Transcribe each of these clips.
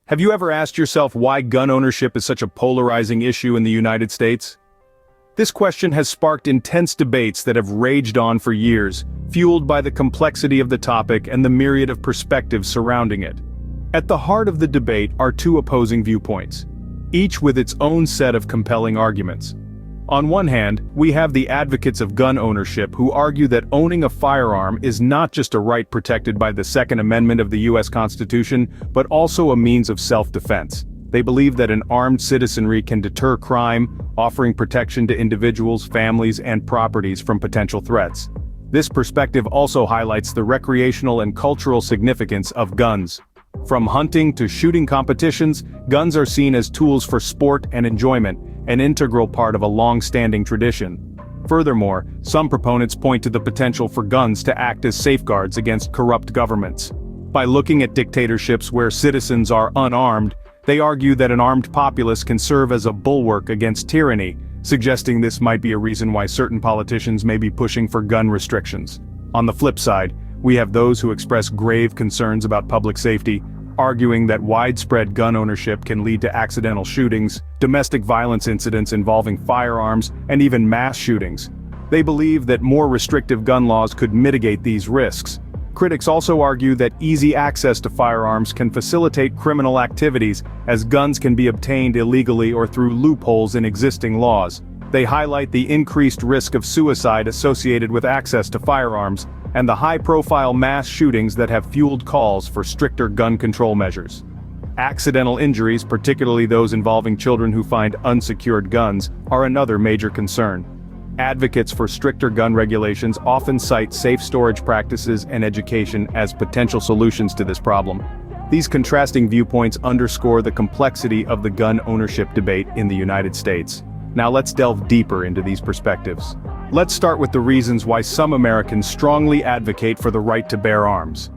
Have you ever asked yourself why gun ownership is such a polarizing issue in the United States? This question has sparked intense debates that have raged on for years, fueled by the complexity of the topic and the myriad of perspectives surrounding it. At the heart of the debate are two opposing viewpoints, each with its own set of compelling arguments. On one hand, we have the advocates of gun ownership who argue that owning a firearm is not just a right protected by the Second Amendment of the U.S. Constitution, but also a means of self-defense. They believe that an armed citizenry can deter crime, offering protection to individuals, families, and properties from potential threats. This perspective also highlights the recreational and cultural significance of guns. From hunting to shooting competitions, guns are seen as tools for sport and enjoyment, an integral part of a long-standing tradition. Furthermore, some proponents point to the potential for guns to act as safeguards against corrupt governments. By looking at dictatorships where citizens are unarmed, they argue that an armed populace can serve as a bulwark against tyranny, suggesting this might be a reason why certain politicians may be pushing for gun restrictions. On the flip side, we have those who express grave concerns about public safety, arguing that widespread gun ownership can lead to accidental shootings, domestic violence incidents involving firearms, and even mass shootings. They believe that more restrictive gun laws could mitigate these risks. Critics also argue that easy access to firearms can facilitate criminal activities, as guns can be obtained illegally or through loopholes in existing laws. They highlight the increased risk of suicide associated with access to firearms, and the high-profile mass shootings that have fueled calls for stricter gun control measures. Accidental injuries, particularly those involving children who find unsecured guns, are another major concern. Advocates for stricter gun regulations often cite safe storage practices and education as potential solutions to this problem. These contrasting viewpoints underscore the complexity of the gun ownership debate in the United States. Now let's delve deeper into these perspectives. Let's start with the reasons why some Americans strongly advocate for the right to bear arms.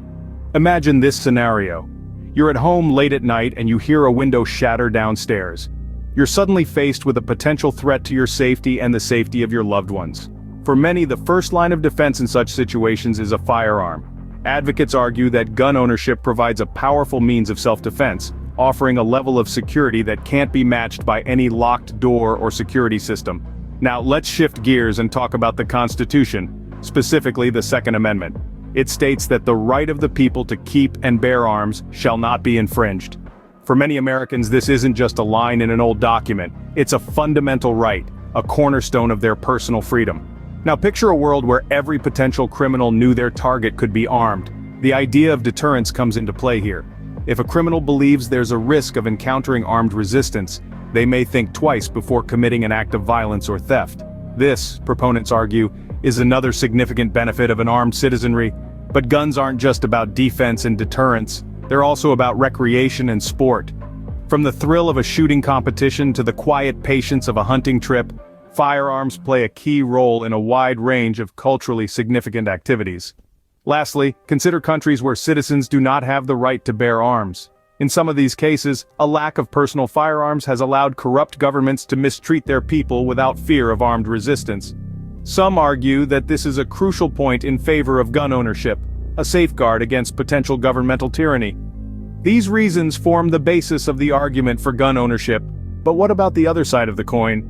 Imagine this scenario. You're at home late at night and you hear a window shatter downstairs. You're suddenly faced with a potential threat to your safety and the safety of your loved ones. For many, the first line of defense in such situations is a firearm. Advocates argue that gun ownership provides a powerful means of self-defense, offering a level of security that can't be matched by any locked door or security system. Now let's shift gears and talk about the Constitution, specifically the Second Amendment. It states that the right of the people to keep and bear arms shall not be infringed. For many Americans, this isn't just a line in an old document, it's a fundamental right, a cornerstone of their personal freedom. Now picture a world where every potential criminal knew their target could be armed. The idea of deterrence comes into play here. If a criminal believes there's a risk of encountering armed resistance, they may think twice before committing an act of violence or theft. This, proponents argue, is another significant benefit of an armed citizenry. But guns aren't just about defense and deterrence, they're also about recreation and sport. From the thrill of a shooting competition to the quiet patience of a hunting trip, firearms play a key role in a wide range of culturally significant activities. Lastly, consider countries where citizens do not have the right to bear arms. In some of these cases, a lack of personal firearms has allowed corrupt governments to mistreat their people without fear of armed resistance. Some argue that this is a crucial point in favor of gun ownership, a safeguard against potential governmental tyranny. These reasons form the basis of the argument for gun ownership, but what about the other side of the coin?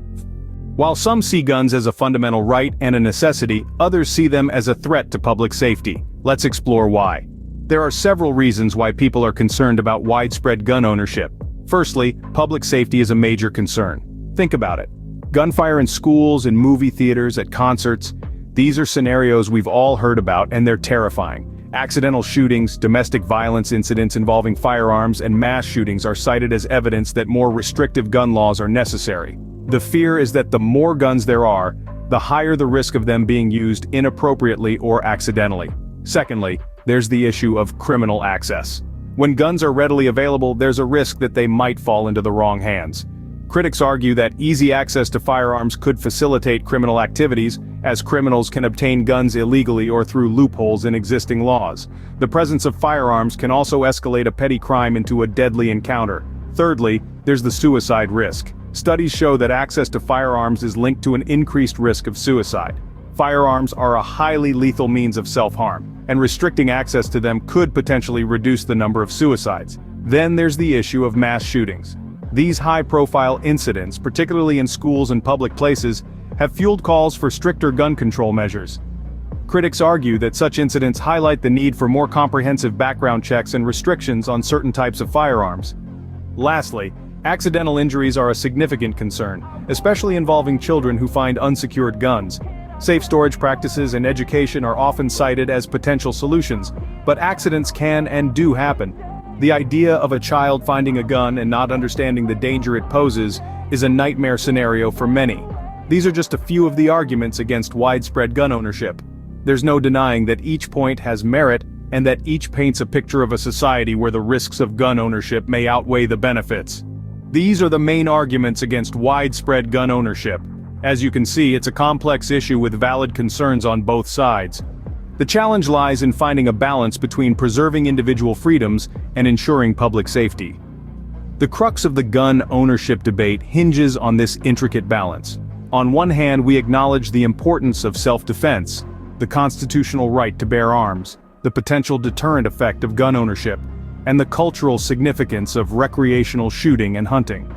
While some see guns as a fundamental right and a necessity, others see them as a threat to public safety. Let's explore why. There are several reasons why people are concerned about widespread gun ownership. Firstly, public safety is a major concern. Think about it. Gunfire in schools, in movie theaters, at concerts. These are scenarios we've all heard about, and they're terrifying. Accidental shootings, domestic violence incidents involving firearms, and mass shootings are cited as evidence that more restrictive gun laws are necessary. The fear is that the more guns there are, the higher the risk of them being used inappropriately or accidentally. Secondly, there's the issue of criminal access. When guns are readily available, there's a risk that they might fall into the wrong hands. Critics argue that easy access to firearms could facilitate criminal activities, as criminals can obtain guns illegally or through loopholes in existing laws. The presence of firearms can also escalate a petty crime into a deadly encounter. Thirdly, there's the suicide risk. Studies show that access to firearms is linked to an increased risk of suicide. Firearms are a highly lethal means of self-harm, and restricting access to them could potentially reduce the number of suicides. Then there's the issue of mass shootings. These high-profile incidents, particularly in schools and public places, have fueled calls for stricter gun control measures. Critics argue that such incidents highlight the need for more comprehensive background checks and restrictions on certain types of firearms. Lastly, accidental injuries are a significant concern, especially involving children who find unsecured guns. Safe storage practices and education are often cited as potential solutions, but accidents can and do happen. The idea of a child finding a gun and not understanding the danger it poses is a nightmare scenario for many. These are just a few of the arguments against widespread gun ownership. There's no denying that each point has merit and that each paints a picture of a society where the risks of gun ownership may outweigh the benefits. These are the main arguments against widespread gun ownership. As you can see, it's a complex issue with valid concerns on both sides. The challenge lies in finding a balance between preserving individual freedoms and ensuring public safety. The crux of the gun ownership debate hinges on this intricate balance. On one hand, we acknowledge the importance of self-defense, the constitutional right to bear arms, the potential deterrent effect of gun ownership, and the cultural significance of recreational shooting and hunting.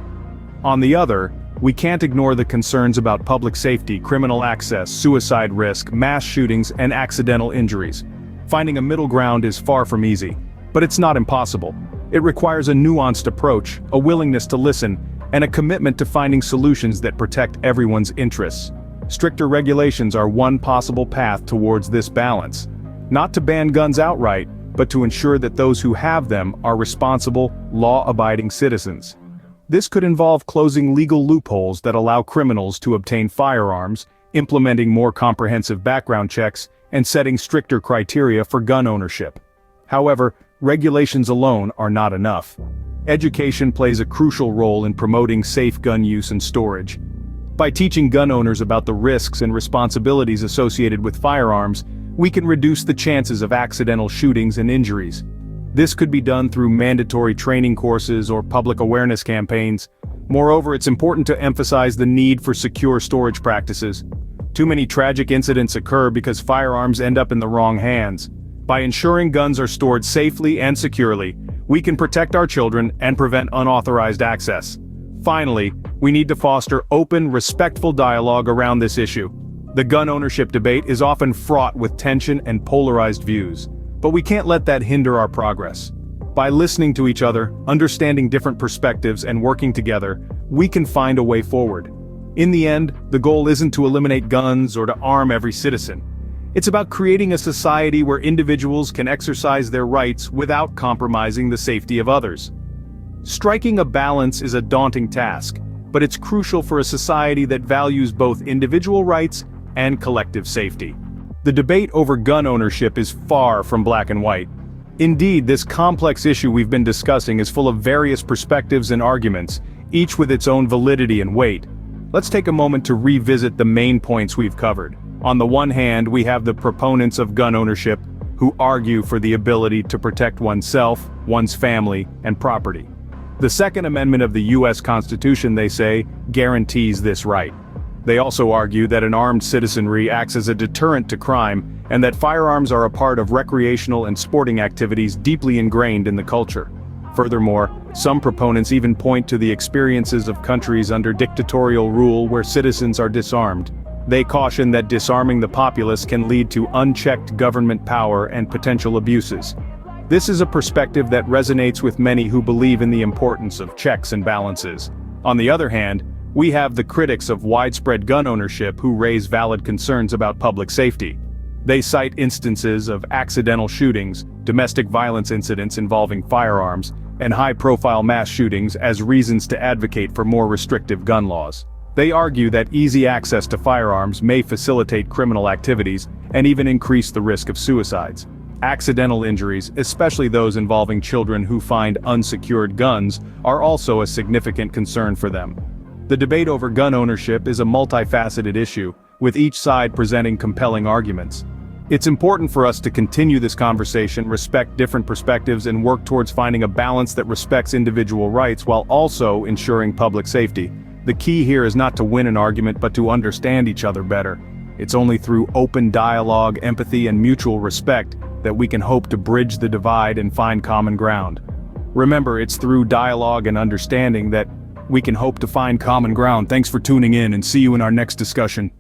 On the other, we can't ignore the concerns about public safety, criminal access, suicide risk, mass shootings, and accidental injuries. Finding a middle ground is far from easy, but it's not impossible. It requires a nuanced approach, a willingness to listen, and a commitment to finding solutions that protect everyone's interests. Stricter regulations are one possible path towards this balance. Not to ban guns outright, but to ensure that those who have them are responsible, law-abiding citizens. This could involve closing legal loopholes that allow criminals to obtain firearms, implementing more comprehensive background checks, and setting stricter criteria for gun ownership. However, regulations alone are not enough. Education plays a crucial role in promoting safe gun use and storage. By teaching gun owners about the risks and responsibilities associated with firearms, we can reduce the chances of accidental shootings and injuries. This could be done through mandatory training courses or public awareness campaigns. Moreover, it's important to emphasize the need for secure storage practices. Too many tragic incidents occur because firearms end up in the wrong hands. By ensuring guns are stored safely and securely, we can protect our children and prevent unauthorized access. Finally, we need to foster open, respectful dialogue around this issue. The gun ownership debate is often fraught with tension and polarized views. But we can't let that hinder our progress. By listening to each other, understanding different perspectives, and working together, we can find a way forward. In the end, the goal isn't to eliminate guns or to arm every citizen. It's about creating a society where individuals can exercise their rights without compromising the safety of others. Striking a balance is a daunting task, but it's crucial for a society that values both individual rights and collective safety. The debate over gun ownership is far from black and white. Indeed, this complex issue we've been discussing is full of various perspectives and arguments, each with its own validity and weight. Let's take a moment to revisit the main points we've covered. On the one hand, we have the proponents of gun ownership, who argue for the ability to protect oneself, one's family, and property. The Second Amendment of the U.S. Constitution, they say, guarantees this right. They also argue that an armed citizenry acts as a deterrent to crime, and that firearms are a part of recreational and sporting activities deeply ingrained in the culture. Furthermore, some proponents even point to the experiences of countries under dictatorial rule where citizens are disarmed. They caution that disarming the populace can lead to unchecked government power and potential abuses. This is a perspective that resonates with many who believe in the importance of checks and balances. On the other hand, we have the critics of widespread gun ownership who raise valid concerns about public safety. They cite instances of accidental shootings, domestic violence incidents involving firearms, and high-profile mass shootings as reasons to advocate for more restrictive gun laws. They argue that easy access to firearms may facilitate criminal activities and even increase the risk of suicides. Accidental injuries, especially those involving children who find unsecured guns, are also a significant concern for them. The debate over gun ownership is a multifaceted issue, with each side presenting compelling arguments. It's important for us to continue this conversation, respect different perspectives, and work towards finding a balance that respects individual rights while also ensuring public safety. The key here is not to win an argument but to understand each other better. It's only through open dialogue, empathy, and mutual respect that we can hope to bridge the divide and find common ground. Remember, it's through dialogue and understanding that we can hope to find common ground. Thanks for tuning in, and see you in our next discussion.